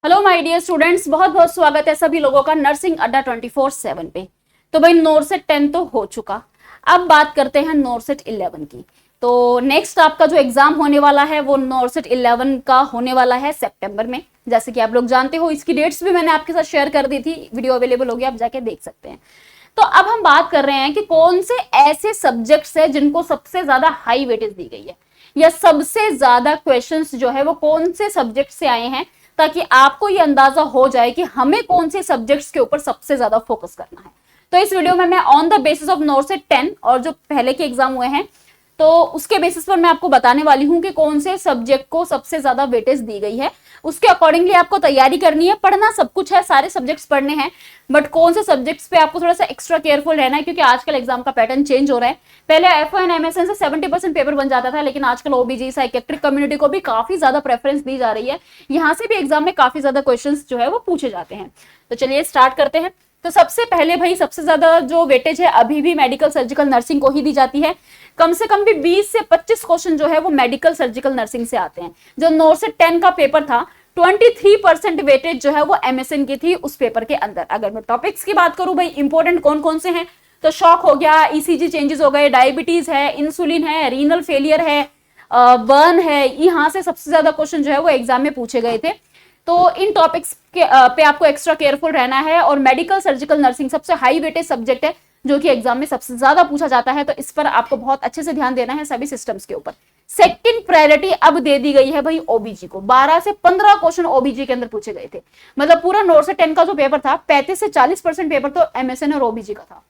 Hello my dear students, बहुत बहुत स्वागत है सभी लोगों का नर्सिंग अड्डा 24/7 पे। तो भाई नॉर्सेट 10 तो हो चुका। अब बात करते हैं नॉर्सेट 11 की। तो नेक्स्ट आपका जो एग्जाम होने वाला है वो नॉर्सेट 11 का होने वाला है सितंबर में। जैसे कि आप लोग जानते हो, इसकी डेट्स भी मैंने आपके साथ शेयर कर दी थी, वीडियो अवेलेबल होगी, आप जाके देख सकते हैं। तो अब हम बात कर रहे हैं कि कौन से ऐसे सब्जेक्ट्स है जिनको सबसे ज्यादा हाई वेटेज दी गई है, या सबसे ज्यादा क्वेश्चंस जो है वो कौन से सब्जेक्ट से आए हैं, ताकि आपको ये अंदाजा हो जाए कि हमें कौन से सब्जेक्ट्स के ऊपर सबसे ज्यादा फोकस करना है। तो इस वीडियो में मैं ऑन द बेसिस ऑफ नॉर्सेट 10 और जो पहले के एग्जाम हुए हैं, तो उसके बेसिस पर मैं आपको बताने वाली हूं कि कौन से सब्जेक्ट को सबसे ज्यादा वेटेज दी गई है। उसके अकॉर्डिंली आपको तैयारी करनी है। पढ़ना सब कुछ है, सारे सब्जेक्ट्स पढ़ने हैं, बट कौन से सब्जेक्ट्स पे आपको थोड़ा सा एक्स्ट्रा केयरफुल रहना है, क्योंकि आजकल एग्जाम का पैटर्न चेंज हो रहा है। पहले एफओ एंड एमएसएन से 70% पेपर बन जाता था, लेकिन आजकल ओबीजी साइकेट्रिक कम्युनिटी को भी काफी ज्यादा प्रेफरेंस दी जा रही है। यहाँ से भी एग्जाम में काफी ज्यादा क्वेश्चन जो है वो पूछे जाते हैं। तो चलिए स्टार्ट करते हैं। तो सबसे पहले भाई सबसे ज्यादा जो वेटेज है अभी भी मेडिकल सर्जिकल नर्सिंग को ही दी जाती है। कम से कम भी 20 से 25 क्वेश्चन जो है वो मेडिकल सर्जिकल नर्सिंग से आते हैं। जो नॉर्सेट 10 का पेपर था, 23% वेटेज जो है वो एमएसएन की थी उस पेपर के अंदर। अगर मैं टॉपिक्स की बात करूं भाई, इंपॉर्टेंट कौन कौन से हैं, तो शॉक हो गया, ईसीजी चेंजेस हो गए, डायबिटीज है, इंसुलिन है, रीनल फेलियर है, बर्न है। यहाँ से सबसे ज्यादा क्वेश्चन जो है वो एग्जाम में पूछे गए थे। तो इन टॉपिक्स के पे आपको एक्स्ट्रा केयरफुल रहना है। और मेडिकल सर्जिकल नर्सिंग सबसे हाई वेटेज सब्जेक्ट है जो कि एग्जाम में सबसे ज्यादा पूछा जाता है, तो इस पर आपको बहुत अच्छे से ध्यान देना है सभी सिस्टम्स के ऊपर। सेकंड प्रायोरिटी अब दे दी गई है भाई ओबीजी को। 12 से 15 क्वेश्चन ओबीजी के अंदर पूछे गए थे। मतलब पूरा नॉर्सेट 10 का जो पेपर था, 35 से 40% पेपर तो एमएसएन और ओबीजी का था।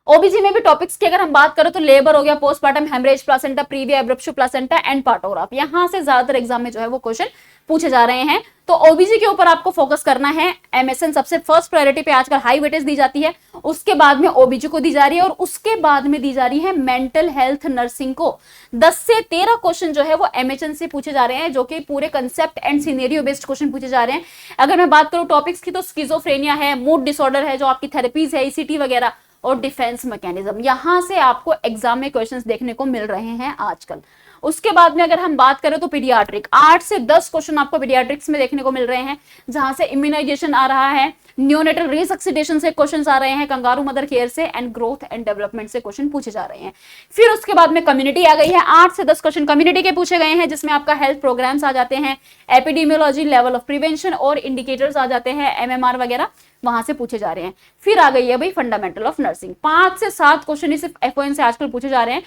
ओबीजी में भी टॉपिक्स की अगर हम बात करें तो लेबर हो गया, postmortem haemorrhage placenta, previa abruptio placenta and partograph, यहां से ज्यादातर एग्जाम में जो है वो क्वेश्चन पूछे जा रहे हैं। तो ओबीजी के ऊपर आपको फोकस करना है। एमएसएन सबसे फर्स्ट प्रायोरिटी पे आजकल हाई वेटेज दी जाती है, उसके बाद में ओबीजी को दी जा रही है, और उसके बाद में दी जा रही है मेंटल हेल्थ नर्सिंग को। 10 से 13 क्वेश्चन जो है वो एमएचएन से पूछे जा रहे हैं, जो कि पूरे concept and scenario based question पूछे जा रहे हैं। अगर मैं बात करूं टॉपिक्स की, तो स्किजोफ्रेनिया है, मूड डिसऑर्डर है, जो आपकी थेरेपीज है, ईसीटी वगैरह, और डिफेंस मैकेनिज्म, यहां से आपको एग्जाम में क्वेश्चंस देखने को मिल रहे हैं आजकल। उसके बाद में अगर हम बात करें तो पीडियाट्रिक, 8 से 10 क्वेश्चन आपको पीडियाट्रिक्स में देखने को मिल रहे हैं, जहां से इम्यूनाइजेशन आ रहा है, न्यूनेटल रिसक्सिडेशन से क्वेश्चंस आ रहे हैं, कंगारू मदर केयर से, एंड ग्रोथ एंड डेवलपमेंट से क्वेश्चन पूछे जा रहे हैं। फिर उसके बाद में कम्युनिटी आ गई है, 8 से 10 क्वेश्चन कम्युनिटी के पूछे गए हैं, जिसमें आपका हेल्थ प्रोग्राम्स आ जाते हैं, एपिडेमियोलॉजी, लेवल ऑफ प्रिवेंशन और इंडिकेटर्स आ जाते हैं, एमएमआर वगैरह वहां से पूछे जा रहे हैं। फिर आ गई है भाई फंडामेंटल ऑफ नर्सिंग, 5 से 7 क्वेश्चन सिर्फ एफओएन से आजकल पूछे जा रहे हैं।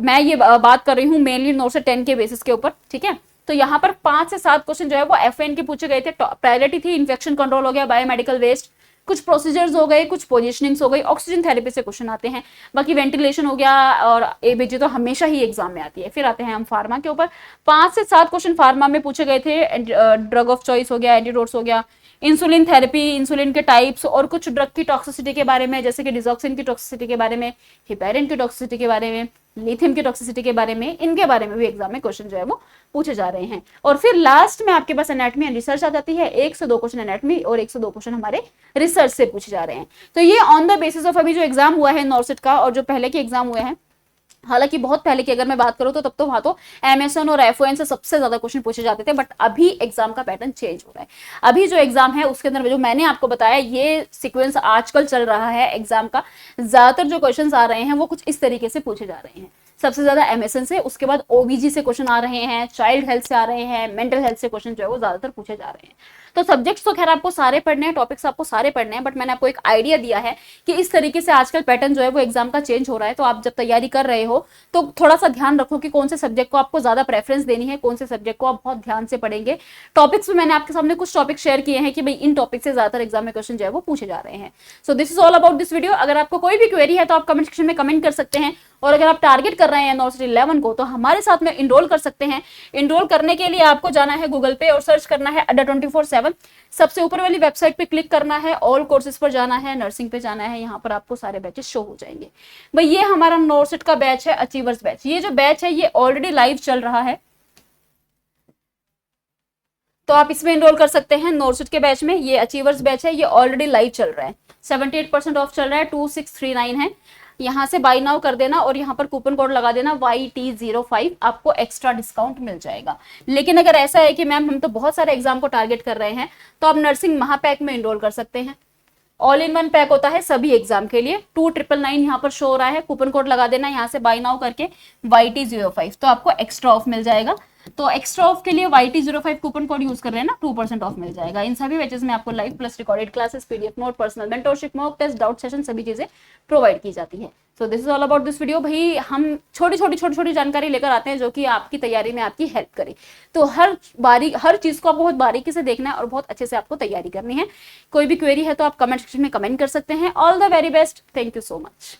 मैं ये बात कर रही हूँ मेनली नॉर्सेट 10 के बेसिस के ऊपर, ठीक है। तो यहाँ पर 5 से 7 क्वेश्चन जो है वो एफएन के पूछे गए थे। प्रायोरिटी थी इन्फेक्शन कंट्रोल हो गया, बायोमेडिकल वेस्ट, कुछ प्रोसीजर्स हो गए, कुछ पोजिशनिंग्स हो गई, ऑक्सीजन थेरेपी से क्वेश्चन आते हैं, बाकी वेंटिलेशन हो गया, और एबीजी तो हमेशा ही एग्जाम में आती है। फिर आते हैं हम फार्मा के ऊपर, 5 से 7 क्वेश्चन फार्मा में पूछे गए थे। ड्रग ऑफ चॉइस हो गया, एंटीडोट्स हो गया, इंसुलिन थेरेपी, इंसुलिन के टाइप्स, और कुछ ड्रग की टॉक्सिसिटी के बारे में, जैसे कि डिजॉक्सिन की टॉक्सिसिटी के बारे में, हिपेरिन की टॉक्सिसिटी के बारे में, लिथियम की टॉक्सिसिटी के बारे में, इनके बारे में भी एग्जाम में क्वेश्चन जो है वो पूछे जा रहे हैं। और फिर लास्ट में आपके पास एनाटॉमी एंड रिसर्च आ जाती है, 1 से 2 क्वेश्चन एनाटॉमी और 1 से 2 क्वेश्चन हमारे रिसर्च से पूछे जा रहे हैं। तो ये ऑन द बेसिस ऑफ अभी जो एग्जाम हुआ है नॉर्सेट का, और जो पहले के एग्जाम हुए हैं, हालांकि बहुत पहले की अगर मैं बात करूं तो तब तो वहां तो एमएसएन और एफओएन से सबसे ज्यादा क्वेश्चन पूछे जाते थे, बट अभी एग्जाम का पैटर्न चेंज हो रहा है। अभी जो एग्जाम है उसके अंदर जो मैंने आपको बताया, ये सीक्वेंस आजकल चल रहा है एग्जाम का। ज्यादातर जो क्वेश्चन आ रहे हैं वो कुछ इस तरीके से पूछे जा रहे हैं। सबसे ज्यादा एमएसएन से, उसके बाद ओबीजी से क्वेश्चन आ रहे हैं, चाइल्ड हेल्थ से आ रहे हैं, मेंटल हेल्थ से क्वेश्चन जो है वो ज्यादातर पूछे जा रहे हैं। तो सब्जेक्ट्स तो खैर आपको सारे पढ़ने हैं, टॉपिक्स आपको सारे पढ़ने हैं, बट मैंने आपको एक आइडिया दिया है कि इस तरीके से आजकल पैटर्न जो है वो एग्जाम का चेंज हो रहा है। तो आप जब तैयारी कर रहे हो तो थोड़ा सा ध्यान रखो कि कौन से सब्जेक्ट को आपको ज्यादा प्रेफरेंस देनी है, कौन से सब्जेक्ट को आप बहुत ध्यान से पढ़ेंगे। टॉपिक्स में मैंने आपके सामने कुछ टॉपिक शेयर किए हैं कि भाई इन टॉपिक से ज्यादातर एग्जाम में क्वेश्चन जो है वो पूछे जा रहे हैं। सो this is all about this video. अगर आपको कोई भी क्वेरी है तो आप कमेंट सेक्शन में कमेंट कर सकते हैं, और अगर आप टारगेट कर रहे हैं नॉर्सेट 11 को तो हमारे साथ में इनरोल कर सकते हैं। इनरोल करने के लिए आपको जाना है गूगल पे और सर्च करना है अड्डा 24/7। सबसे ऊपर वाली वेबसाइट पे क्लिक करना है, ऑल कोर्सेज पर जाना है, नर्सिंग पे जाना है, यहाँ पर आपको सारे बैचेस शो हो जाएंगे। भाई ये हमारा नॉर्सेट का बैच है, अचीवर्स बैच। ये जो बैच है ये ऑलरेडी लाइव चल रहा है, तो आप इसमें इनरोल कर सकते हैं नॉर्सेट के बैच में। ये अचीवर्स बैच है, ये ऑलरेडी लाइव चल रहा है, 78% ऑफ चल रहा है, 2639 है। यहाँ से बाय नाउ कर देना और यहाँ पर कूपन कोड लगा देना YT05, आपको एक्स्ट्रा डिस्काउंट मिल जाएगा। लेकिन अगर ऐसा है कि मैम हम तो बहुत सारे एग्जाम को टारगेट कर रहे हैं, तो आप नर्सिंग महापैक में इनरोल कर सकते हैं। ऑल इन वन पैक होता है सभी एग्जाम के लिए, 2999 यहाँ पर शो हो रहा है, कूपन कोड लगा देना यहाँ से बाय नाउ करके YT05, तो आपको एक्स्ट्रा ऑफ मिल जाएगा। तो एक्स्ट्रा ऑफ के लिए YT05 कूपन कोड यूज कर रहे हैं ना, 2% ऑफ मिल जाएगा। इन सभी बैचेस में आपको live plus recorded classes, PDF note, personal mentorship, mock test, doubt session, सभी चीजें प्रोवाइड की जाती है। So this is all about this video. भाई हम छोटी जानकारी लेकर आते हैं जो कि आपकी तैयारी में आपकी हेल्प करे। तो हर चीज को आपको बहुत बारीकी से देखना है और बहुत अच्छे से आपको तैयारी करनी है। कोई भी क्वेरी है तो आप कमेंट सेक्शन में कमेंट कर सकते हैं। All the very best, thank you so much.